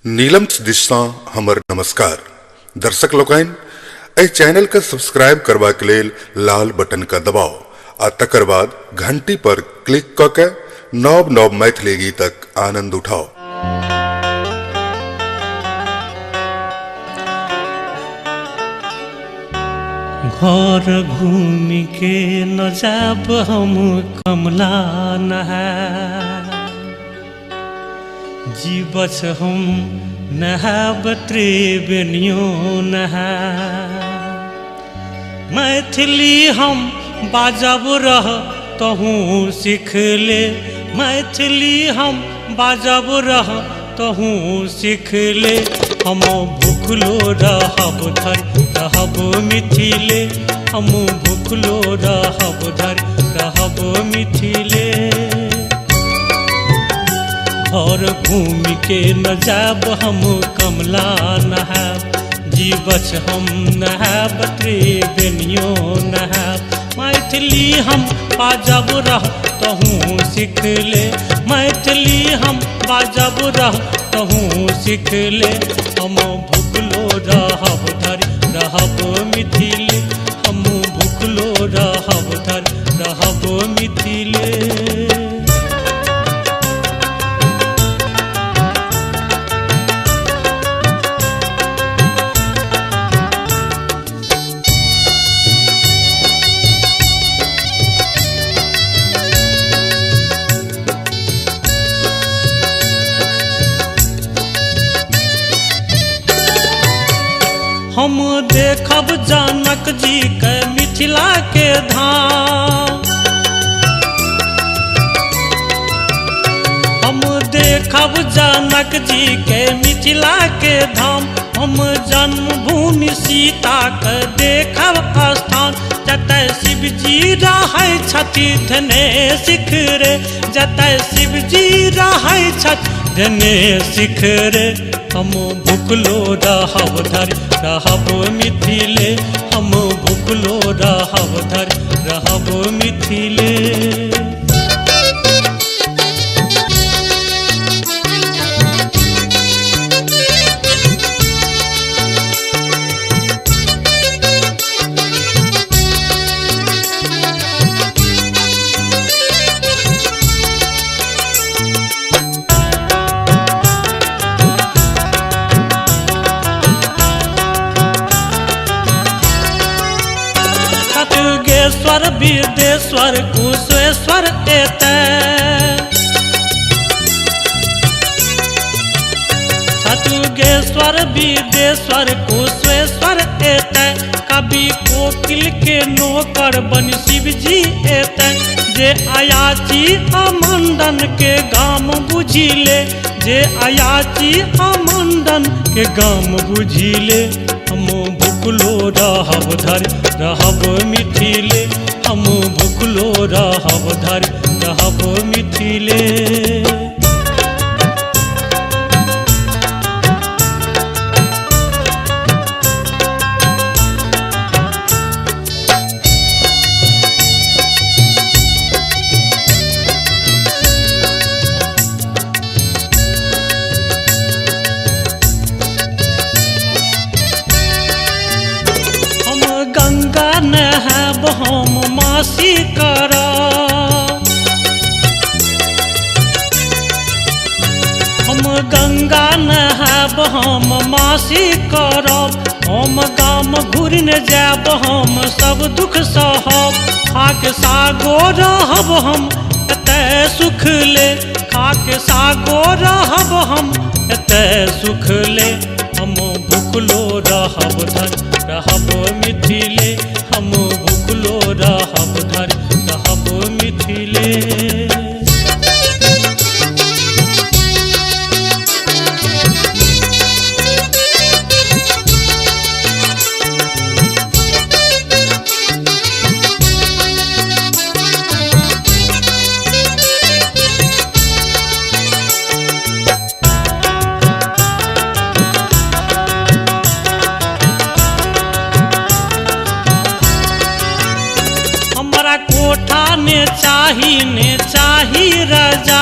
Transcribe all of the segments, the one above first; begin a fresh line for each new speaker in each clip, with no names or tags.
नीलम दिशा हमर नमस्कार दर्शक लोकन एहि चैनल के सब्सक्राइब करबा के लेल लाल बटन का दबाव आ तकर बाद घंटी पर क्लिक क के नव नव मैथिली गीतक आनंद उठाओ।
घर घूमि के न जाब हम कमला नहा जीवछ हम नहाब त्रिवेणियो नहा मैथिली हम बाजब रह तहूँ सीख ले मैथिली हम बाजब रह तहूँ सीख ले हम भूखलो रहब धर रहब मिथिले हम भूखलो रहब धर रहब मिथिले और घूमि के न जाब हम कमला नहाब जीवछ हम नहाब त्रिवेणियो नहाब मैथिली हम बाजब रह तहूँ सीख ले मैथिली हम बाजब रह तहूँ सीख ले हम भूखलो रहब धर रहब मिथिले हम भूखलो रहब धर रहब मिथिले। हम देखब जनक जी के मिथिला के धाम हम देखब जनक जी के मिथिला के धाम हम जन्मभूमि सीता के देखब स्थान जतय शिव जी रहै छथि धने सिख रे जतय शिव जी रहै छथि धने सिख रे हम भूखलो रहब धर रहब मिथिले हम भूखलो रहब धर रहब मिथिले। खगेश्वर विदेश्वर कुशेश्वर छतुगेश्वर विदेश्वर कुशेश्वर कवि कोकिल के नौकर बन शिव जी जे अयाची अमंडन के गाम बुझिले जे अयाची अमंडन के गाम बुझिले हम भूखलो रहब धर रहब मिथिले हम भूखलो रहब धर रहब मिथिले। गंगा नहाब हम मासी करब हम गंगा नहाब हम मासी करब हम गाम घुरने जाब हम सब दुख सहब खाक सागो रहब हम एतय सुख ले खाक सागो रहब हम एतय सुख ले हम भूखलो रहब धर रहब मिथिले हम भूखलो रहब धर रहब मिथिले। कोठा ने चाही राजा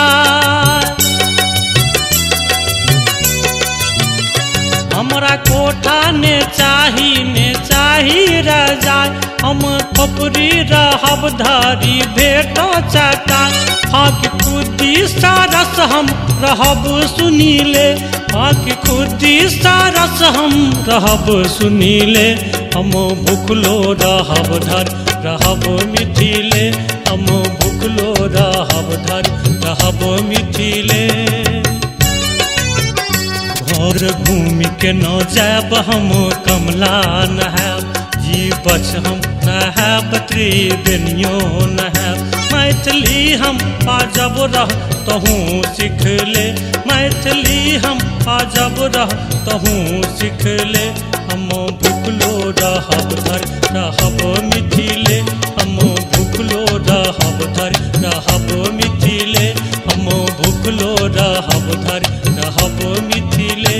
जाय हम थोपरी रहब धारी भेट चटाय फाक खुदी सारस हम रहब सुनीले फाक खुदी सारस हम रहब सुनीले हम भूखलो रहब धर रहब मिथिले हम भूखलो रहब धर रहब मिथिले घर घूमि के न जाब हम कमला नहाब जी बच हम नहाब त्रिवेणियो नहाब मैथिली हम बाजब रह तहूँ सीख ले मैथिली हम बाजब रह तहूँ सीख ले हम भूखलो रहब धर रहब मिथिले हम भूखलो रहब धर रहब मिथिले हम भूखलो रहब धर रहब मिथिले।